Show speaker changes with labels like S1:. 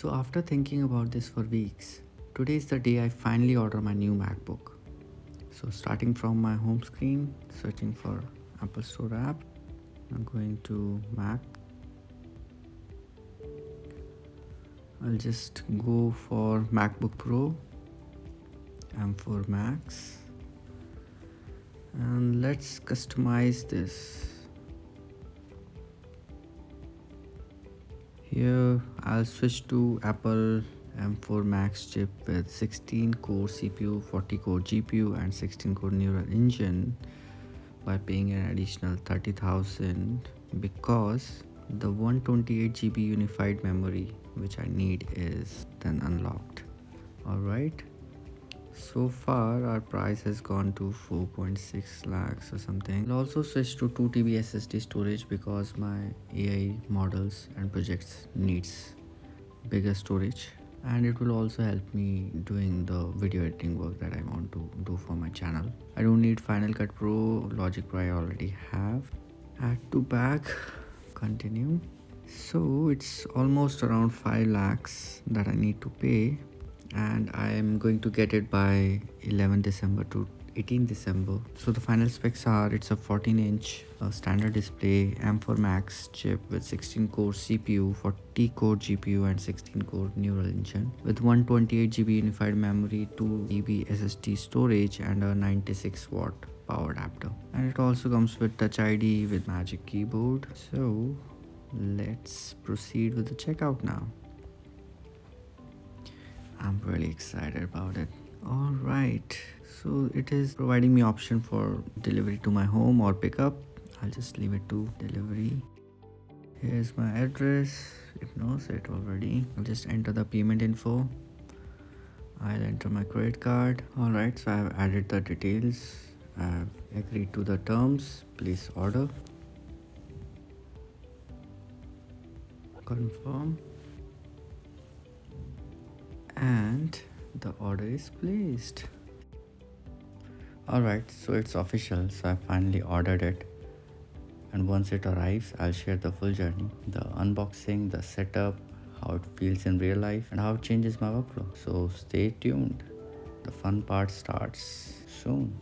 S1: So after thinking about this for weeks, today is the day I finally order my new MacBook. So starting from my home screen, searching for Apple Store app, I'm going to Mac. I'll just go for MacBook Pro, M4 Max, and let's customize this. Here I'll switch to Apple M4 Max chip with 16 core CPU, 40 core GPU and 16 core neural engine by paying an additional 30,000 because the 128 GB unified memory which I need is then unlocked. Alright, so far our price has gone to 4.6 lakhs or something. I'll also switch to 2 TB SSD storage because my AI models and projects needs bigger storage, and it will also help me doing the video editing work that I want to do for my channel. I don't need Final Cut Pro, Logic Pro I already have. Add to bag, continue. So it's almost around 5 lakhs that I need to pay, and I am going to get it by 11 December to 18 December. So the final specs are, it's a 14-inch standard display, M4 Max chip with 16 core CPU, 40 core GPU and 16 core neural engine with 128 GB unified memory, 2 TB SSD storage and a 96 watt power adapter. And it also comes with Touch ID with Magic Keyboard. So let's proceed with the checkout now. I'm really excited about it. All right, so it is providing me option for delivery to my home or pickup. I'll just leave it to delivery. Here's my address. It knows it already. I'll just enter the payment info. I'll enter my credit card. All right, so I've added the details. I've agreed to the terms. Please order. Confirm. And the order is placed. Alright, so it's official. So I finally ordered it, and once it arrives I'll share the full journey, the unboxing, the setup, how it feels in real life and how it changes my workflow. So stay tuned, the fun part starts soon.